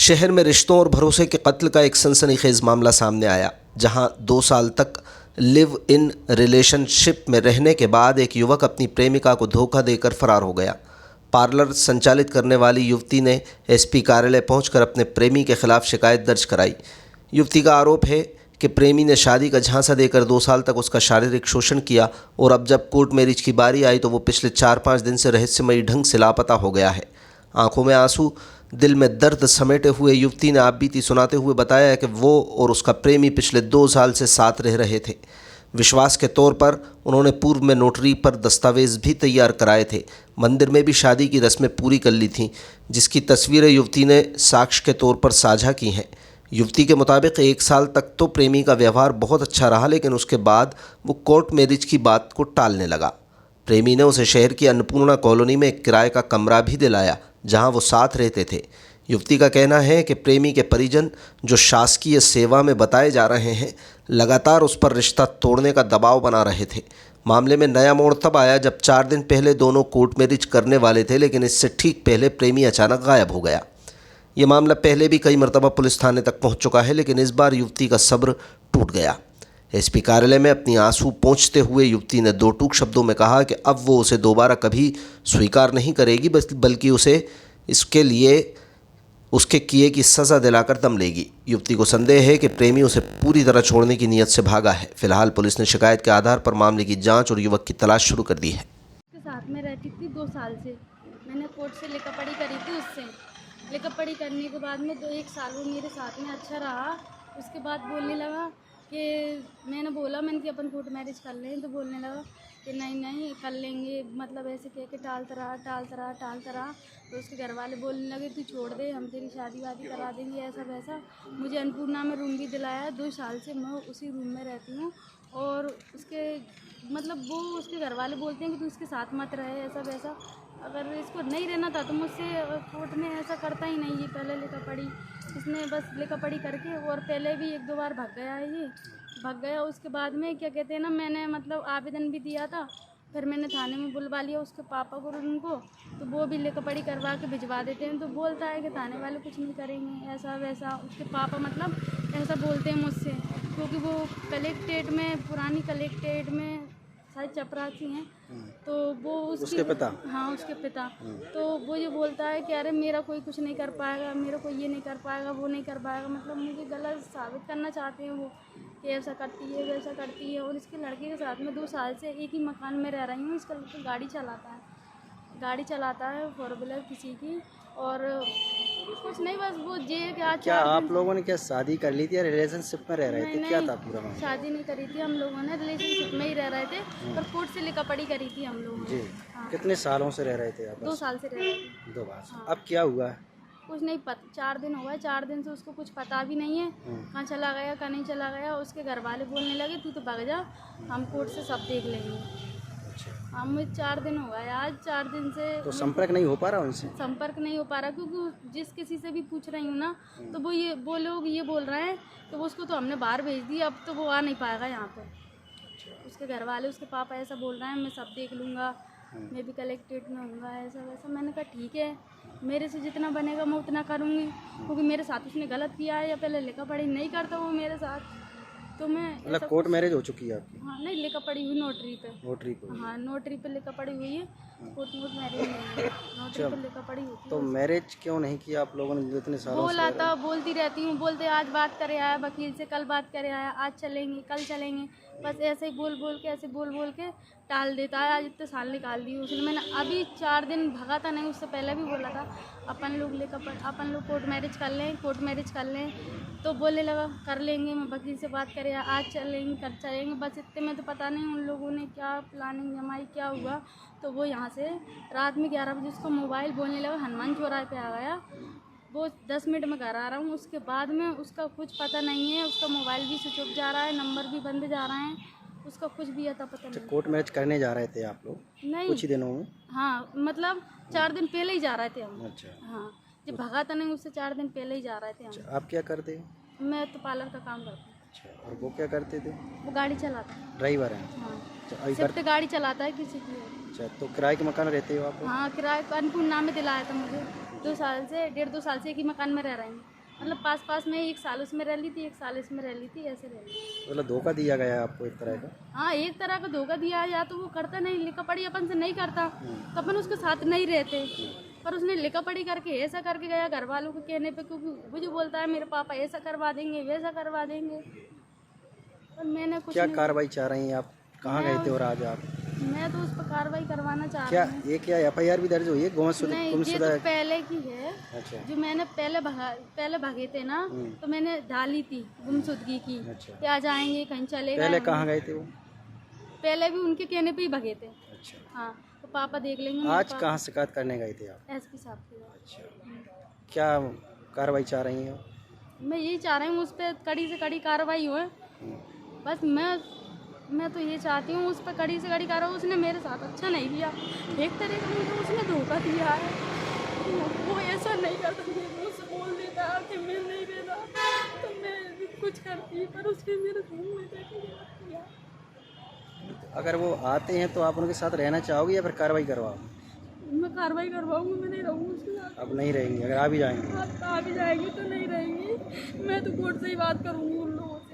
शहर में रिश्तों और भरोसे के कत्ल का एक सनसनीखेज मामला सामने आया, जहां 2 साल तक लिव इन रिलेशनशिप में रहने के बाद एक युवक अपनी प्रेमिका को धोखा देकर फरार हो गया। पार्लर संचालित करने वाली युवती ने एसपी कार्यालय पहुंचकर अपने प्रेमी के खिलाफ शिकायत दर्ज कराई। युवती का आरोप है कि प्रेमी ने शादी का झांसा देकर 2 साल तक उसका शारीरिक शोषण किया और अब जब कोर्ट मैरिज की बारी आई तो वो पिछले 4-5 दिन से रहस्यमयी ढंग से लापता हो गया है। आंखों में आंसू, दिल में दर्द समेटे हुए युवती ने आपबीती सुनाते हुए बताया है कि वो और उसका प्रेमी पिछले 2 साल से साथ रह रहे थे। विश्वास के तौर पर उन्होंने पूर्व में नोटरी पर दस्तावेज भी तैयार कराए थे। मंदिर में भी शादी की रस्में पूरी कर ली थीं, जिसकी तस्वीरें युवती ने साक्ष्य के तौर पर साझा की हैं। युवती के मुताबिक 1 साल तक तो प्रेमी का व्यवहार बहुत अच्छा रहा, लेकिन उसके बाद वो कोर्ट मैरिज की बात को टालने लगा। प्रेमी ने उसे शहर की अन्नपूर्णा कॉलोनी में एक किराए का कमरा भी दिलाया, जहां वो साथ रहते थे। युवती का कहना है कि प्रेमी के परिजन, जो शासकीय सेवा में बताए जा रहे हैं, लगातार उस पर रिश्ता तोड़ने का दबाव बना रहे थे। मामले में नया मोड़ तब आया जब 4 दिन पहले दोनों कोर्ट मैरिज करने वाले थे, लेकिन इससे ठीक पहले प्रेमी अचानक गायब हो गया। ये मामला पहले भी कई मरतबा पुलिस थाने तक पहुंच चुका है, लेकिन इस बार युवती का सब्र टूट गया। एसपी कार्यालय में अपनी आंसू पोंछते हुए युवती ने 2 टूक शब्दों में कहा कि अब वो उसे दोबारा कभी स्वीकार नहीं करेगी, बल्कि उसे इसके लिए उसके किए की सज़ा दिलाकर दम लेगी। युवती को संदेह है कि प्रेमी उसे पूरी तरह छोड़ने की नीयत से भागा है। फिलहाल पुलिस ने शिकायत के आधार पर मामले की जांच और युवक की तलाश शुरू कर दी है। उसके साथ में रहती थी 2 साल से। मैंने कोर्ट से लिखा-पढ़ी करी थी उससे। लिखा-पढ़ी करने के बाद में 1 साल वो मेरे साथ में अच्छा रहा। उसके बाद बोलने लगा कि मैंने कि अपन कोर्ट मैरिज कर लें, तो बोलने लगा कि नहीं कर लेंगे, मतलब ऐसे कह के टालता रहा। तो उसके घर वाले बोलने लगे तू छोड़ दे, हम तेरी शादी-वादी करा देंगे, ऐसा वैसा। मुझे अन्नपूर्णा में रूम भी दिलाया। 2 साल से मैं उसी रूम में रहती हूँ और उसके मतलब वो उसके घर वाले बोलते हैं कि तू इसके साथ मत रहे, ऐसा वैसा। अगर इसको नहीं रहना था तो मुझसे कोर्ट में ऐसा करता ही नहीं। ये पहले लिखा-पढ़ी इसने बस लिखा-पढ़ी करके, और पहले भी 1-2 बार भाग गया है ये। भाग गया, उसके बाद में क्या कहते हैं ना, मैंने मतलब आवेदन भी दिया था। फिर मैंने थाने में बुलवा लिया उसके पापा को और उनको, तो वो भी लिखा-पढ़ी करवा के भिजवा देते हैं। तो बोलता है कि थाने वाले कुछ नहीं करेंगे, ऐसा वैसा। उसके पापा मतलब ऐसा बोलते हैं मुझसे, क्योंकि वो कलेक्ट्रेट में, पुरानी कलेक्ट्रेट में शायद चपरासी हैं। तो वो उसके पिता? हाँ, उसके पिता। तो वो ये बोलता है कि अरे मेरा कोई कुछ नहीं कर पाएगा, मेरा कोई ये नहीं कर पाएगा, वो नहीं कर पाएगा। मतलब मुझे गलत साबित करना चाहते हैं वो, कि ऐसा करती है, वैसा करती है। और इसके लड़के के साथ में 2 साल से एक ही मकान में रह रही हूँ। इसका लड़का गाड़ी चलाता है 4 व्हीलर किसी की, और कुछ नहीं, बस वो क्या आप लोगों ने क्या शादी कर ली थी या रिलेशनशिप में रह रहे थे? क्या था पूरा मामला? शादी नहीं करी थी हम लोगों ने, रिलेशनशिप में ही रह रहे थे, पर कोर्ट से लिखा-पढ़ी करी थी हम लोगों ने। जी। हाँ। कितने सालों से रह रहे थे आप? 2 साल से रह रहे थे। 2 बार। हाँ। अब क्या हुआ है? कुछ नहीं पता, 4 दिन हो गए। 4 दिन से उसको कुछ पता भी नहीं है कहाँ चला गया, कहाँ नहीं चला गया। उसके घर वाले बोलने लगे तू तो भाग जा, हम कोर्ट से सब देख लेंगे। हाँ, मुझे 4 दिन हो गए आज। 4 दिन से तो संपर्क नहीं हो पा रहा उनसे? संपर्क नहीं हो पा रहा, क्योंकि जिस किसी से भी पूछ रही हूँ ना, तो वो लोग ये बोल रहे हैं कि वो उसको तो हमने बाहर भेज दिया, अब तो वो आ नहीं पाएगा यहाँ पर। उसके घर वाले, उसके पापा ऐसा बोल रहे हैं मैं सब देख लूँगा, मैं भी कलेक्ट्रेट में हूँगा, ऐसा वैसा। मैंने कहा ठीक है, मेरे से जितना बनेगा मैं उतना करूँगी, क्योंकि मेरे साथ उसने गलत किया है, या पहले लिखा-पढ़ी नहीं करता वो मेरे साथ, तो मैं मतलब कोर्ट मैरिज हो चुकी है आपकी? हाँ, नहीं लिखा-पढ़ी हुई नोटरी पे। हाँ, नोटरी पे लिखा-पढ़ी हुई है, कोर्ट मैरिज नहीं है, नोटरी पे लिखा-पढ़ी होती है। तो मैरिज क्यों नहीं किया आप लोगों ने इतने सालों से? बोलती रहती हूँ, बोलते आज बात करे आया वकील से, कल बात करे आया, आज चलेंगे, कल चलेंगे, बस ऐसे ही बोल के टाल देता है। आज इतने साल निकाल दिए उसने। मैंने अभी 4 दिन भगा था नहीं, उससे पहले भी बोला था अपन लोग कोर्ट मैरिज कर लें, तो बोलने लगा कर लेंगे, मैं वकील से बात करे आज चलेंगे, कल चलेंगे। बस इतने में तो पता नहीं उन लोगों ने क्या प्लानिंग जमाई, क्या हुआ। तो वो यहाँ से रात में 11 बजे उसको मोबाइल, बोलने लगा हनुमान चौराहे पे आ गया, वो 10 मिनट में घर आ रहा हूँ। उसके बाद में उसका कुछ पता नहीं है, उसका मोबाइल भी स्विच ऑफ जा रहा है, नंबर भी बंद जा रहे हैं, उसका कुछ भी आता पता नहीं। कोर्ट मैरिज करने जा रहे थे आप लोग? नहीं, कुछ ही दिनों में? हाँ, मतलब 4 दिन पहले ही जा रहे थे हम। अच्छा। हाँ, जब भगा था नहीं उससे 4 दिन पहले ही जा रहे थे हम। अच्छा, आप क्या करते हो? मैं तो पार्लर का काम करती हूँ। अच्छा, और वो क्या करते थे? वो गाड़ी चलाता है। ड्राइवर हैं? हाँ, अच्छा, सिर्फ गाड़ी चलाता है किसी की। अच्छा, तो किराए के मकान रहते हो आप? हाँ, किराए का अन्नपूर्णा में दिलाया था मुझे। 2 साल से, 1.5-2 साल से एक ही मकान में रह रहे हैं। मतलब पास पास में 1 साल उसमें रह ली थी, 1 साल इसमें रह ली थी, ऐसे रह ली थी। मतलब धोखा दिया गया है आपको एक तरह का। हाँ, एक तरह का धोखा दिया है, या तो वो करता नहीं, लिखा पढ़ी अपन से नहीं करता तो अपन उसके साथ नहीं रहते, पर उसने लिखा पढ़ी करके ऐसा करके गया घर वालों के कहने पे, क्योंकि मुझे बोलता है मेरे पापा ऐसा करवा देंगे वैसा करवा देंगे, पर मैंने कुछ क्या नहीं। कार्रवाई चाह रही हैं आप? कहाँ गए थे और आज आप? मैं तो उस पर कार्रवाई करवाना चाह क्या रही हूँ। ये क्या एफआईआर भी दर्ज हुई है नहीं, ये गुमशुदा? तो पहले की है। अच्छा जो मैंने पहले भागे थे ना, तो मैंने डाली थी गुमशुदगी की अच्छा। कि आ जाएंगे कहीं चले पहले गए। कहाँ गए थे वो? पहले भी उनके कहने पे ही भागे थे। अच्छा। हाँ, तो पापा देख लेंगे। आज कहाँ शिकायत करने गए थे आप? एसपी साहब के पास। अच्छा, क्या कार्रवाई चाह रही हैं? मैं यही चाह रही हूँ उस पर कड़ी से कड़ी कार्रवाई हो। बस मैं तो ये चाहती हूँ उस पर कड़ी से कड़ी कार्रवाई। उसने मेरे साथ अच्छा नहीं किया, एक तरह का मुझे उसने धोखा दिया है। वो ऐसा नहीं करता, मैं उससे बोल देता कि मैं नहीं देता तो मैं भी कुछ करती, पर उसने मेरे मुँह में किया। अगर वो आते हैं तो आप उनके साथ रहना चाहोगे या फिर कार्रवाई करवाओ? मैं कार्रवाई करवाऊंगी, मैं नहीं रहूँगी उसके साथ। अब नहीं रहेंगी? अगर आ भी जाएंगे? आ भी जाएगी तो नहीं रहेंगी, मैं तो कोर्ट से ही बात करूँगी उन लोगों से।